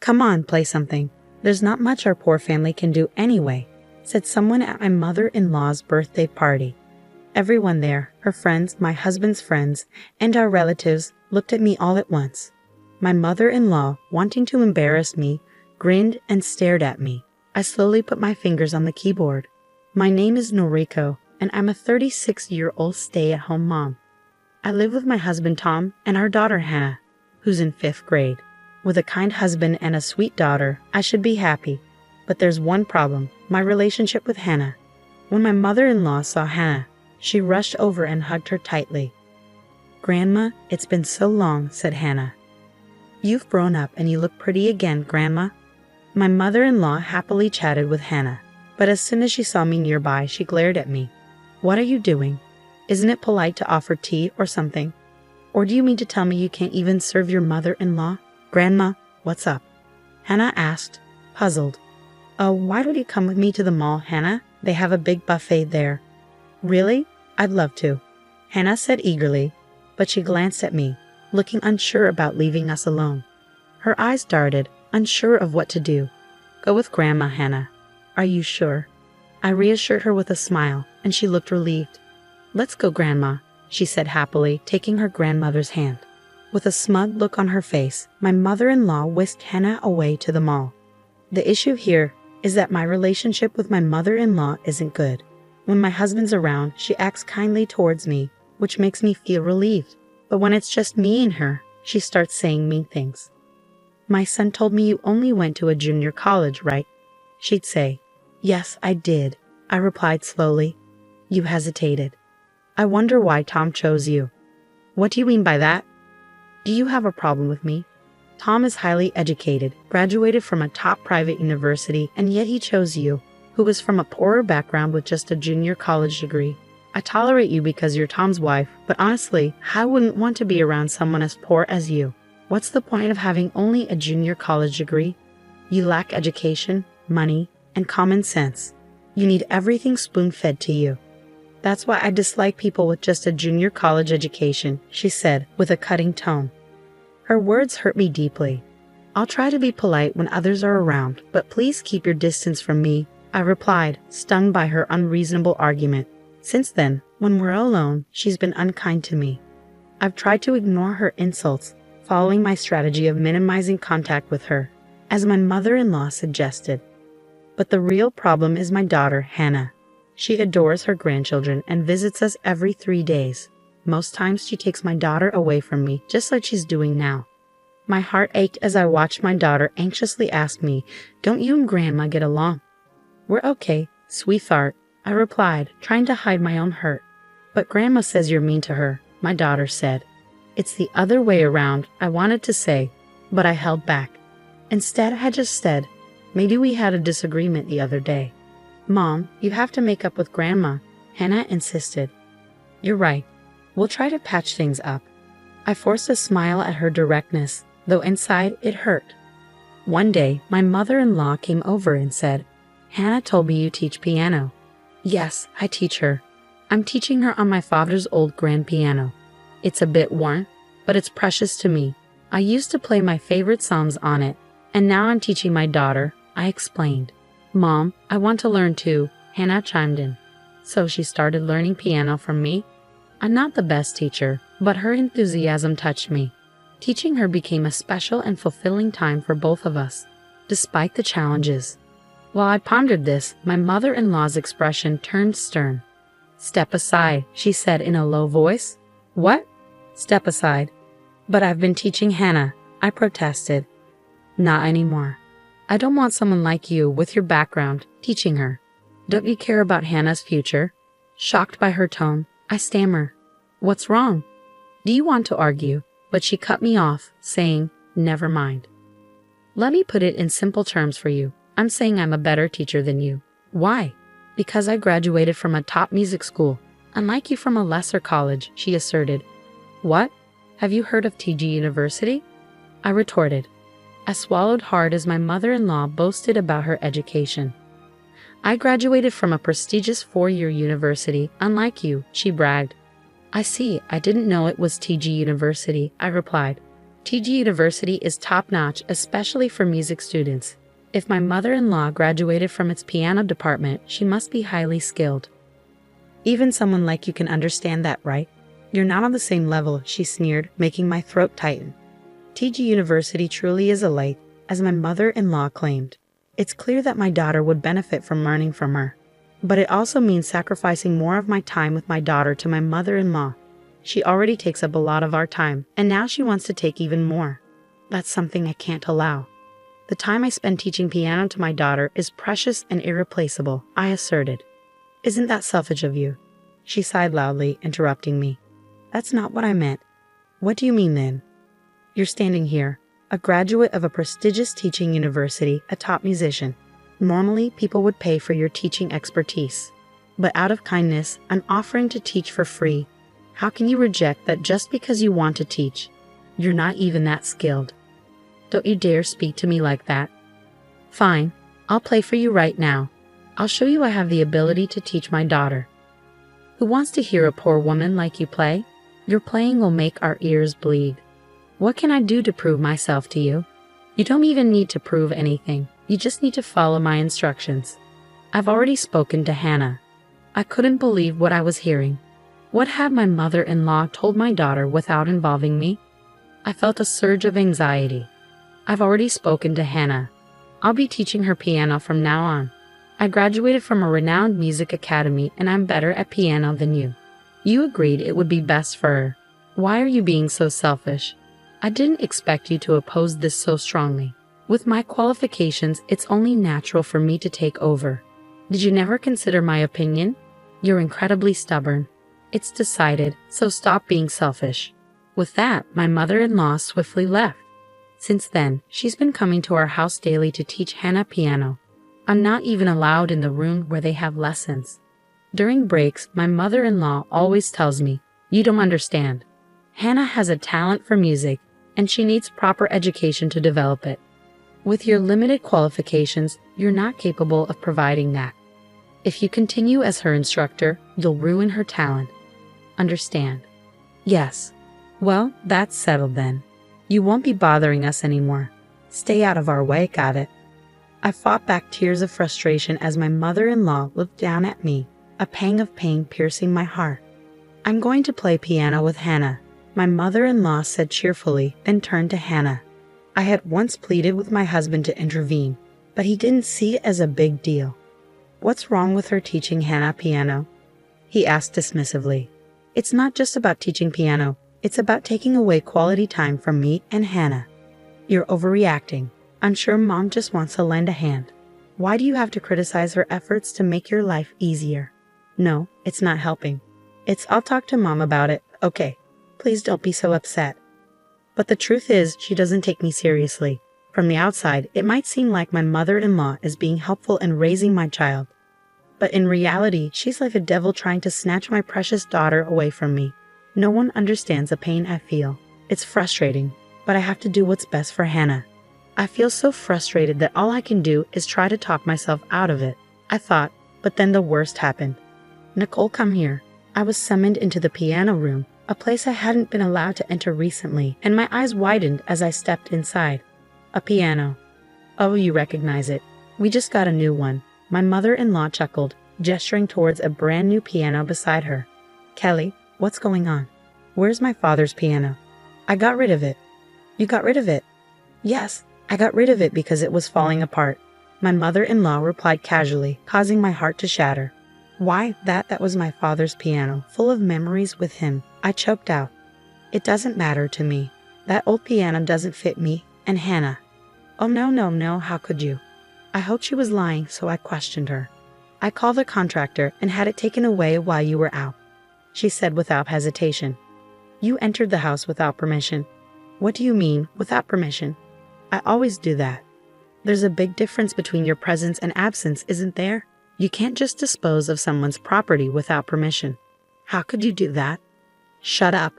"Come on, play something. There's not much our poor family can do anyway," said someone at my mother-in-law's birthday party. Everyone there, her friends, my husband's friends, and our relatives, looked at me all at once. My mother-in-law, wanting to embarrass me, grinned and stared at me. I slowly put my fingers on the keyboard. "My name is Noriko, and I'm a 36-year-old stay-at-home mom. I live with my husband Tom and our daughter Hannah, who's in 5th grade. With a kind husband and a sweet daughter, I should be happy. But there's one problem, my relationship with Hannah." When my mother-in-law saw Hannah, she rushed over and hugged her tightly. "Grandma, it's been so long," said Hannah. "You've grown up and you look pretty again, Grandma." My mother-in-law happily chatted with Hannah, but as soon as she saw me nearby, she glared at me. "What are you doing? Isn't it polite to offer tea or something? Or do you mean to tell me you can't even serve your mother-in-law? Grandma, what's up?" Hannah asked, puzzled. "Oh, why don't you come with me to the mall, Hannah? They have a big buffet there." "Really? I'd love to," Hannah said eagerly, but she glanced at me, looking unsure about leaving us alone. Her eyes darted, unsure of what to do. "Go with Grandma, Hannah." "Are you sure?" I reassured her with a smile, and she looked relieved. "Let's go, Grandma," she said happily, taking her grandmother's hand. With a smug look on her face, my mother-in-law whisked Hannah away to the mall. The issue here is that my relationship with my mother-in-law isn't good. When my husband's around, she acts kindly towards me, which makes me feel relieved. But when it's just me and her, she starts saying mean things. "My son told me you only went to a junior college, right?" she'd say. "Yes, I did," I replied slowly. You hesitated. "I wonder why Tom chose you." "What do you mean by that? Do you have a problem with me? Tom is highly educated, graduated from a top private university, and yet he chose you, who was from a poorer background with just a junior college degree. I tolerate you because you're Tom's wife, but honestly, I wouldn't want to be around someone as poor as you. What's the point of having only a junior college degree? You lack education, money, and common sense. You need everything spoon-fed to you. That's why I dislike people with just a junior college education," she said with a cutting tone. Her words hurt me deeply. "I'll try to be polite when others are around, but please keep your distance from me," I replied, stung by her unreasonable argument. Since then, when we're alone, she's been unkind to me. I've tried to ignore her insults, following my strategy of minimizing contact with her, as my mother-in-law suggested. But the real problem is my daughter, Hannah. She adores her grandchildren and visits us every 3 days. Most times she takes my daughter away from me, just like she's doing now. My heart ached as I watched my daughter anxiously ask me, "Don't you and Grandma get along?" "We're okay, sweetheart," I replied, trying to hide my own hurt. "But Grandma says you're mean to her," my daughter said. "It's the other way around," I wanted to say, but I held back. Instead, I just said, "Maybe we had a disagreement the other day." "Mom, you have to make up with Grandma," Hannah insisted. "You're right. We'll try to patch things up." I forced a smile at her directness, though inside it hurt. One day, my mother-in-law came over and said, "Hannah told me you teach piano." "Yes, I teach her. I'm teaching her on my father's old grand piano. It's a bit worn, but it's precious to me. I used to play my favorite songs on it, and now I'm teaching my daughter," I explained. "Mom, I want to learn too," Hannah chimed in. So she started learning piano from me. I'm not the best teacher, but her enthusiasm touched me. Teaching her became a special and fulfilling time for both of us, despite the challenges. While I pondered this, my mother-in-law's expression turned stern. "Step aside," she said in a low voice. "What?" "Step aside." "But I've been teaching Hannah," I protested. "Not anymore. I don't want someone like you, with your background, teaching her. Don't you care about Hannah's future?" Shocked by her tone, I stammer, "What's wrong?" "Do you want to argue?" But she cut me off, saying, "Never mind. Let me put it in simple terms for you. I'm saying I'm a better teacher than you." "Why?" "Because I graduated from a top music school, unlike you from a lesser college," she asserted. "What? Have you heard of TG University?" I retorted. I swallowed hard as my mother-in-law boasted about her education. "I graduated from a prestigious 4-year university, unlike you," she bragged. "I see, I didn't know it was TG University," I replied. TG University is top-notch, especially for music students. If my mother-in-law graduated from its piano department, she must be highly skilled. Even someone like you can understand that, right? You're not on the same level, she sneered, making my throat tighten. TG University truly is a light, as my mother-in-law claimed. It's clear that my daughter would benefit from learning from her. But it also means sacrificing more of my time with my daughter to my mother-in-law. She already takes up a lot of our time, and now she wants to take even more. That's something I can't allow. The time I spend teaching piano to my daughter is precious and irreplaceable, I asserted. Isn't that selfish of you? She sighed loudly, interrupting me. That's not what I meant. What do you mean then? You're standing here, a graduate of a prestigious teaching university, a top musician. Normally, people would pay for your teaching expertise. But out of kindness, I'm offering to teach for free. How can you reject that just because you want to teach? You're not even that skilled. Don't you dare speak to me like that. Fine, I'll play for you right now. I'll show you I have the ability to teach my daughter. Who wants to hear a poor woman like you play? Your playing will make our ears bleed. What can I do to prove myself to you? You don't even need to prove anything. You just need to follow my instructions. I've already spoken to Hannah. I couldn't believe what I was hearing. What had my mother-in-law told my daughter without involving me? I felt a surge of anxiety. I've already spoken to Hannah. I'll be teaching her piano from now on. I graduated from a renowned music academy and I'm better at piano than you. You agreed it would be best for her. Why are you being so selfish? I didn't expect you to oppose this so strongly. With my qualifications, it's only natural for me to take over. Did you never consider my opinion? You're incredibly stubborn. It's decided, so stop being selfish. With that, my mother-in-law swiftly left. Since then, she's been coming to our house daily to teach Hannah piano. I'm not even allowed in the room where they have lessons. During breaks, my mother-in-law always tells me, "You don't understand. Hannah has a talent for music, and she needs proper education to develop it. With your limited qualifications, you're not capable of providing that. If you continue as her instructor, you'll ruin her talent. Understand?" Yes. Well, that's settled then. You won't be bothering us anymore. Stay out of our way, got it? I fought back tears of frustration as my mother-in-law looked down at me, a pang of pain piercing my heart. I'm going to play piano with Hannah, my mother-in-law said cheerfully, then turned to Hannah. I had once pleaded with my husband to intervene, but he didn't see it as a big deal. What's wrong with her teaching Hannah piano? He asked dismissively. It's not just about teaching piano, it's about taking away quality time from me and Hannah. You're overreacting. I'm sure Mom just wants to lend a hand. Why do you have to criticize her efforts to make your life easier? No, it's not helping. I'll talk to Mom about it, okay? Please don't be so upset. But the truth is, she doesn't take me seriously. From the outside, it might seem like my mother-in-law is being helpful in raising my child. But in reality, she's like a devil trying to snatch my precious daughter away from me. No one understands the pain I feel. It's frustrating, but I have to do what's best for Hannah. I feel so frustrated that all I can do is try to talk myself out of it, I thought, but then the worst happened. Nicole, come here. I was summoned into the piano room, a place I hadn't been allowed to enter recently, and my eyes widened as I stepped inside. A piano. Oh, you recognize it. We just got a new one. My mother-in-law chuckled, gesturing towards a brand new piano beside her. Kelly, what's going on? Where's my father's piano? I got rid of it. You got rid of it? Yes, I got rid of it because it was falling apart. My mother-in-law replied casually, causing my heart to shatter. Why, that was my father's piano, full of memories with him. I choked out. It doesn't matter to me. That old piano doesn't fit me and Hannah. Oh no, how could you? I hoped she was lying, so I questioned her. I called the contractor and had it taken away while you were out, she said without hesitation. You entered the house without permission. What do you mean, without permission? I always do that. There's a big difference between your presence and absence, isn't there? You can't just dispose of someone's property without permission. How could you do that? Shut up.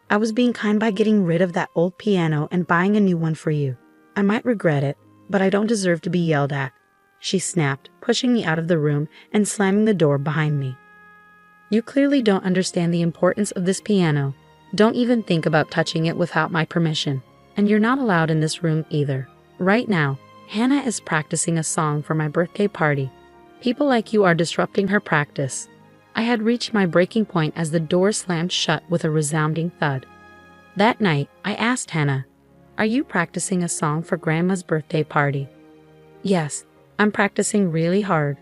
I was being kind by getting rid of that old piano and buying a new one for you. I might regret it, but I don't deserve to be yelled at, she snapped, pushing me out of the room and slamming the door behind me. You clearly don't understand the importance of this piano. Don't even think about touching it without my permission. And you're not allowed in this room either. Right now, Hannah is practicing a song for my birthday party. People like you are disrupting her practice." I had reached my breaking point as the door slammed shut with a resounding thud. That night, I asked Hannah, "Are you practicing a song for Grandma's birthday party?" "Yes, I'm practicing really hard."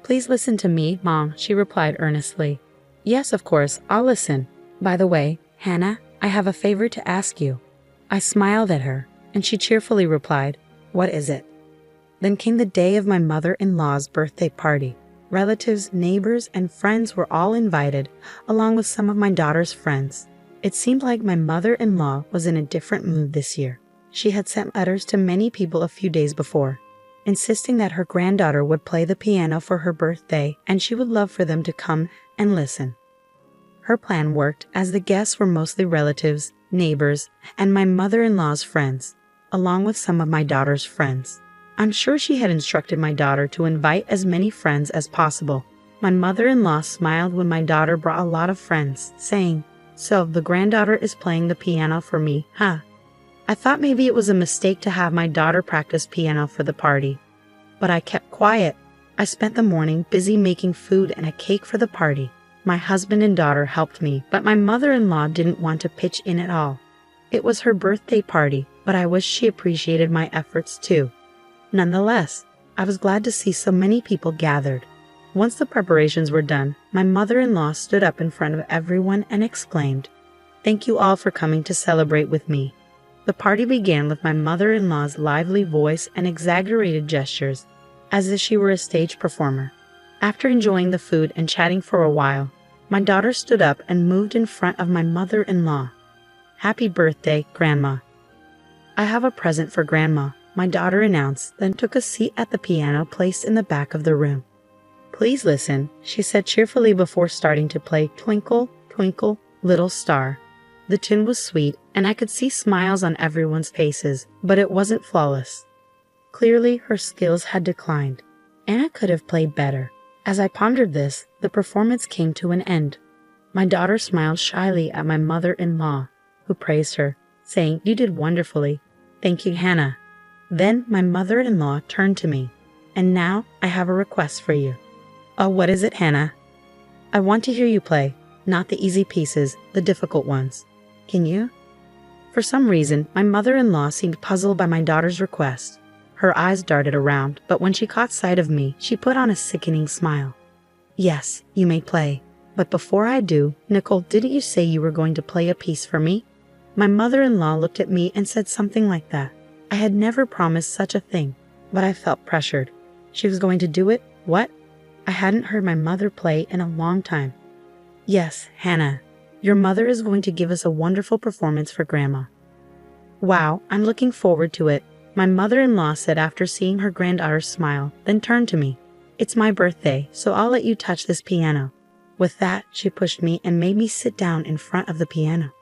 "Please listen to me, Mom," she replied earnestly. "Yes, of course, I'll listen. By the way, Hannah, I have a favor to ask you." I smiled at her, and she cheerfully replied, "What is it?" Then came the day of my mother-in-law's birthday party. Relatives, neighbors, and friends were all invited, along with some of my daughter's friends. It seemed like my mother-in-law was in a different mood this year. She had sent letters to many people a few days before, insisting that her granddaughter would play the piano for her birthday and she would love for them to come and listen. Her plan worked, as the guests were mostly relatives, neighbors, and my mother-in-law's friends, along with some of my daughter's friends. I'm sure she had instructed my daughter to invite as many friends as possible. My mother-in-law smiled when my daughter brought a lot of friends, saying, "So the granddaughter is playing the piano for me, huh?" I thought maybe it was a mistake to have my daughter practice piano for the party, but I kept quiet. I spent the morning busy making food and a cake for the party. My husband and daughter helped me, but my mother-in-law didn't want to pitch in at all. It was her birthday party, but I wish she appreciated my efforts too. Nonetheless, I was glad to see so many people gathered. Once the preparations were done, my mother-in-law stood up in front of everyone and exclaimed, "Thank you all for coming to celebrate with me." The party began with my mother-in-law's lively voice and exaggerated gestures, as if she were a stage performer. After enjoying the food and chatting for a while, my daughter stood up and moved in front of my mother-in-law. "Happy birthday, Grandma." "I have a present for Grandma," my daughter announced, then took a seat at the piano placed in the back of the room. "Please listen," she said cheerfully before starting to play Twinkle, Twinkle, Little Star. The tune was sweet, and I could see smiles on everyone's faces, but it wasn't flawless. Clearly, her skills had declined. Anna could have played better. As I pondered this, the performance came to an end. My daughter smiled shyly at my mother-in-law, who praised her, saying, "You did wonderfully. Thank you, Hannah." Then my mother-in-law turned to me, "And now I have a request for you." "Oh, what is it, Hannah?" "I want to hear you play, not the easy pieces, the difficult ones. Can you?" For some reason, my mother-in-law seemed puzzled by my daughter's request. Her eyes darted around, but when she caught sight of me, she put on a sickening smile. "Yes, you may play. But before I do, Nicole, didn't you say you were going to play a piece for me?" My mother-in-law looked at me and said something like that. I had never promised such a thing, but I felt pressured. She was going to do it? What? I hadn't heard my mother play in a long time. "Yes, Hannah. Your mother is going to give us a wonderful performance for Grandma." "Wow, I'm looking forward to it," my mother-in-law said after seeing her granddaughter smile, then turned to me. "It's my birthday, so I'll let you touch this piano." With that, she pushed me and made me sit down in front of the piano.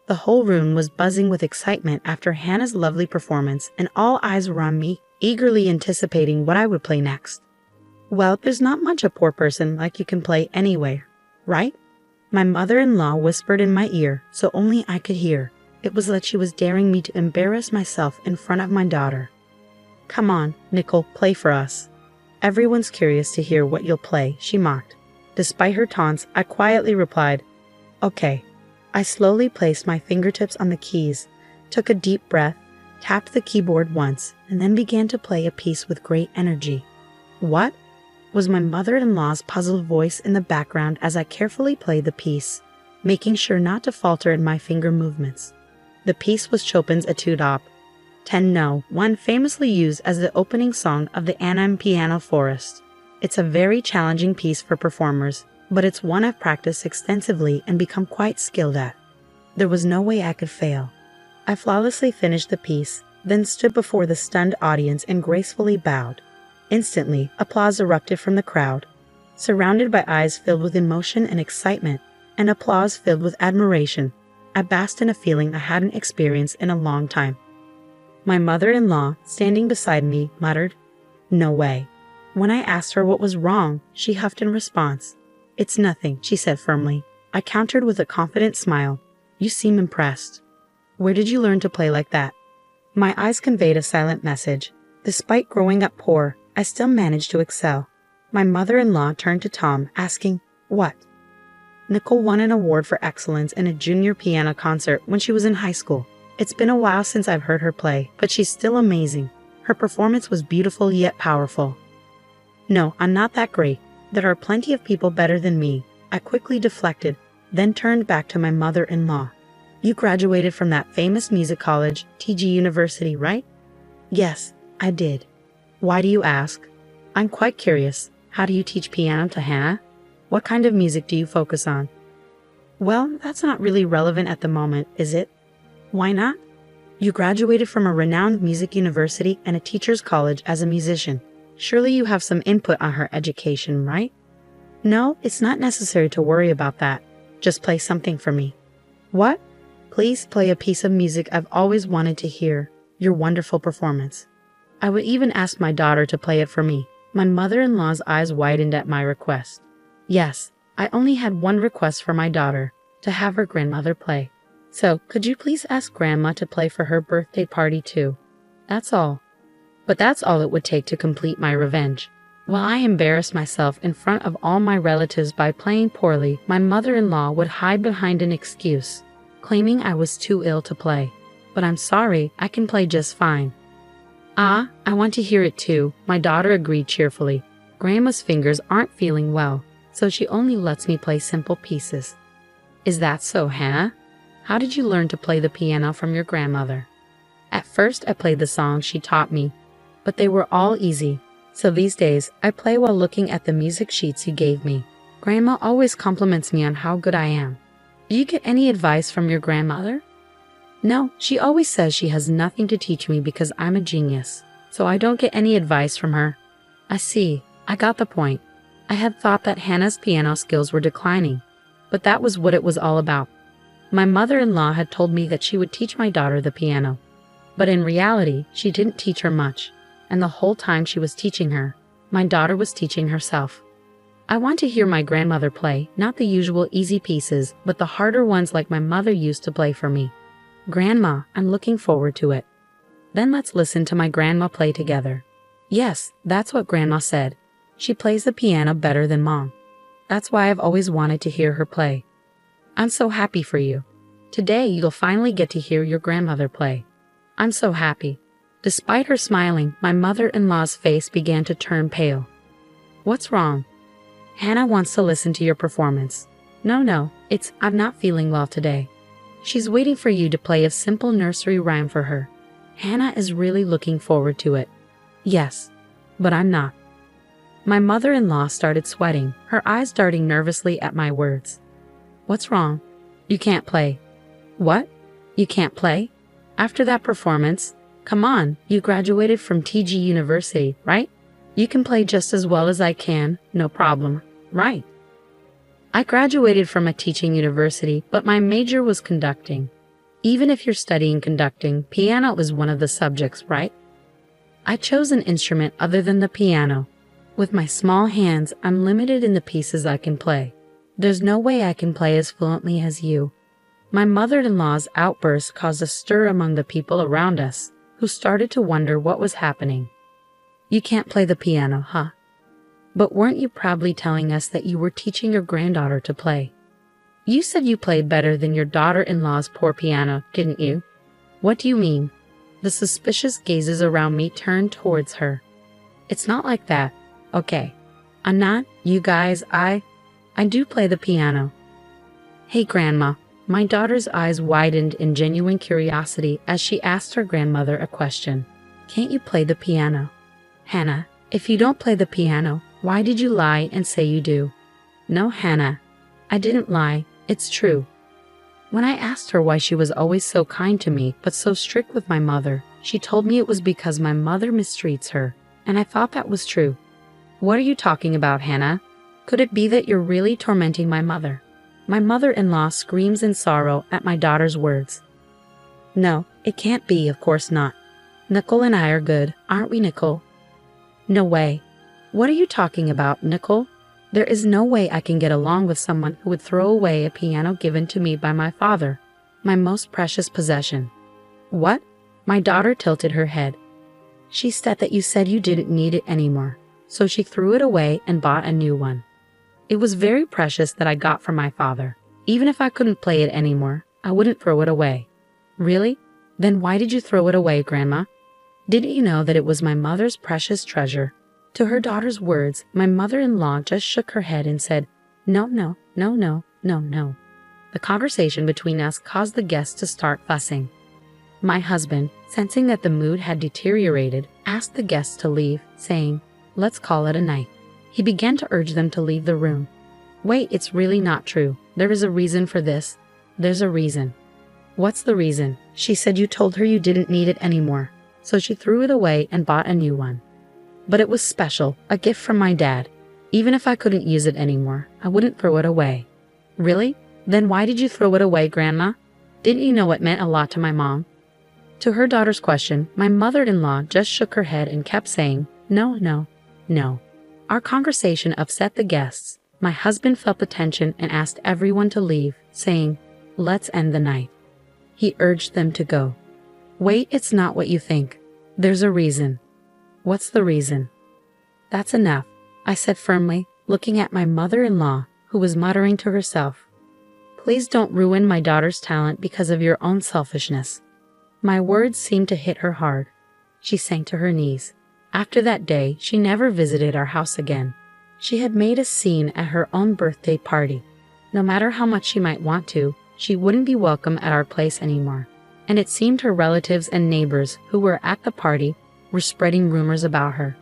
The whole room was buzzing with excitement after Hannah's lovely performance, and all eyes were on me, eagerly anticipating what I would play next. "Well, there's not much a poor person like you can play anyway, right?" My mother-in-law whispered in my ear, so only I could hear. It was like she was daring me to embarrass myself in front of my daughter. "Come on, Nicole, play for us. Everyone's curious to hear what you'll play," she mocked. Despite her taunts, I quietly replied, "Okay." I slowly placed my fingertips on the keys, took a deep breath, tapped the keyboard once, and then began to play a piece with great energy. "What?" was my mother-in-law's puzzled voice in the background as I carefully played the piece, making sure not to falter in my finger movements. The piece was Chopin's Etude Op. 10 No, one famously used as the opening song of the Anna Piano Forest. It's a very challenging piece for performers, but it's one I've practiced extensively and become quite skilled at. There was no way I could fail. I flawlessly finished the piece, then stood before the stunned audience and gracefully bowed. Instantly, applause erupted from the crowd. Surrounded by eyes filled with emotion and excitement, and applause filled with admiration, I basked in a feeling I hadn't experienced in a long time. My mother-in-law, standing beside me, muttered, "No way." When I asked her what was wrong, she huffed in response. "It's nothing," she said firmly. I countered with a confident smile. "You seem impressed. Where did you learn to play like that?" My eyes conveyed a silent message. Despite growing up poor, I still managed to excel. My mother-in-law turned to Tom, asking, "What?" Nicole won an award for excellence in a junior piano concert when she was in high school. It's been a while since I've heard her play, but she's still amazing. Her performance was beautiful yet powerful. No, I'm not that great. There are plenty of people better than me. I quickly deflected, then turned back to my mother-in-law. You graduated from that famous music college, TG University, right? Yes, I did. Why do you ask? I'm quite curious. How do you teach piano to Hannah? What kind of music do you focus on? Well, that's not really relevant at the moment, is it? Why not? You graduated from a renowned music university and a teacher's college as a musician. Surely you have some input on her education, right? No, it's not necessary to worry about that. Just play something for me. What? Please play a piece of music I've always wanted to hear, your wonderful performance. I would even ask my daughter to play it for me. My mother-in-law's eyes widened at my request. Yes, I only had one request for my daughter, to have her grandmother play. So, could you please ask Grandma to play for her birthday party too? That's all. But that's all it would take to complete my revenge. While I embarrassed myself in front of all my relatives by playing poorly, my mother-in-law would hide behind an excuse, claiming I was too ill to play. But I'm sorry, I can play just fine. Ah, I want to hear it too, my daughter agreed cheerfully. Grandma's fingers aren't feeling well, so she only lets me play simple pieces. Is that so, Hannah? How did you learn to play the piano from your grandmother? At first I played the songs she taught me, but they were all easy. So these days, I play while looking at the music sheets you gave me. Grandma always compliments me on how good I am. Do you get any advice from your grandmother? No, she always says she has nothing to teach me because I'm a genius, so I don't get any advice from her. I see, I got the point. I had thought that Hannah's piano skills were declining, but that was what it was all about. My mother-in-law had told me that she would teach my daughter the piano, but in reality, she didn't teach her much, and the whole time she was teaching her, my daughter was teaching herself. I want to hear my grandmother play, not the usual easy pieces, but the harder ones like my mother used to play for me. Grandma, I'm looking forward to it. Then let's listen to my grandma play together. Yes, that's what Grandma said. She plays the piano better than Mom. That's why I've always wanted to hear her play. I'm so happy for you. Today you'll finally get to hear your grandmother play. I'm so happy. Despite her smiling, my mother-in-law's face began to turn pale. What's wrong? Hannah wants to listen to your performance. No, I'm not feeling well today. She's waiting for you to play a simple nursery rhyme for her. Hannah is really looking forward to it. Yes, but I'm not. My mother-in-law started sweating, her eyes darting nervously at my words. What's wrong? You can't play. What? You can't play? After that performance? Come on, you graduated from TG University, right? You can play just as well as I can, no problem, right? I graduated from a teaching university, but my major was conducting. Even if you're studying conducting, piano is one of the subjects, right? I chose an instrument other than the piano. With my small hands, I'm limited in the pieces I can play. There's no way I can play as fluently as you. My mother-in-law's outburst caused a stir among the people around us, who started to wonder what was happening. You can't play the piano, huh? But weren't you proudly telling us that you were teaching your granddaughter to play? You said you played better than your daughter-in-law's poor piano, didn't you? What do you mean? The suspicious gazes around me turned towards her. It's not like that. Okay. I'm not, you guys, I do play the piano. Hey, Grandma. My daughter's eyes widened in genuine curiosity as she asked her grandmother a question. Can't you play the piano? Hannah, if you don't play the piano, why did you lie and say you do? No, Hannah. I didn't lie. It's true. When I asked her why she was always so kind to me but so strict with my mother, she told me it was because my mother mistreats her, and I thought that was true. What are you talking about, Hannah? Could it be that you're really tormenting my mother? My mother-in-law screams in sorrow at my daughter's words. No, it can't be, of course not. Nicole and I are good, aren't we, Nicole? No way. What are you talking about, Nicole? There is no way I can get along with someone who would throw away a piano given to me by my father, my most precious possession. What? My daughter tilted her head. She said that you said you didn't need it anymore, so she threw it away and bought a new one. It was very precious that I got from my father. Even if I couldn't play it anymore, I wouldn't throw it away. Really? Then why did you throw it away, Grandma? Didn't you know that it was my mother's precious treasure? To her daughter's words, my mother-in-law just shook her head and said, No, no, no, no, no, no. The conversation between us caused the guests to start fussing. My husband, sensing that the mood had deteriorated, asked the guests to leave, saying, Let's call it a night. He began to urge them to leave the room. Wait, it's really not true. There is a reason for this. There's a reason. What's the reason? She said you told her you didn't need it anymore, so she threw it away and bought a new one. But it was special, a gift from my dad. Even if I couldn't use it anymore, I wouldn't throw it away. Really? Then why did you throw it away, Grandma? Didn't you know it meant a lot to my mom? To her daughter's question, my mother-in-law just shook her head and kept saying, No, no, no. Our conversation upset the guests. My husband felt the tension and asked everyone to leave, saying, Let's end the night. He urged them to go. Wait, it's not what you think. There's a reason. What's the reason? That's enough, I said firmly, looking at my mother-in-law, who was muttering to herself. Please don't ruin my daughter's talent because of your own selfishness. My words seemed to hit her hard. She sank to her knees. After that day, she never visited our house again. She had made a scene at her own birthday party. No matter how much she might want to, she wouldn't be welcome at our place anymore. And it seemed her relatives and neighbors who were at the party were spreading rumors about her.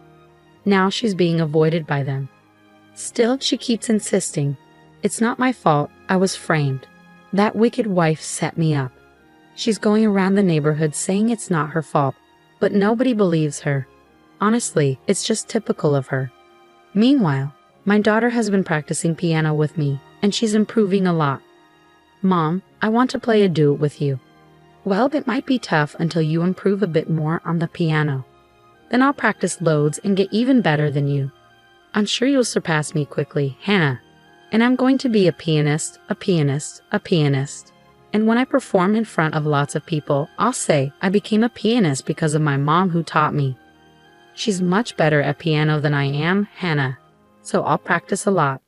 Now she's being avoided by them. Still, she keeps insisting, It's not my fault, I was framed. That wicked wife set me up. She's going around the neighborhood saying it's not her fault, but nobody believes her. Honestly, it's just typical of her. Meanwhile, my daughter has been practicing piano with me, and she's improving a lot. Mom, I want to play a duet with you. Well, it might be tough until you improve a bit more on the piano. Then I'll practice loads and get even better than you. I'm sure you'll surpass me quickly, Hannah. And I'm going to be a pianist, a pianist, a pianist. And when I perform in front of lots of people, I'll say I became a pianist because of my mom who taught me. She's much better at piano than I am, Hannah. So I'll practice a lot.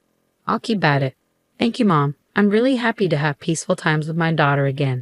I'll keep at it. Thank you, Mom. I'm really happy to have peaceful times with my daughter again.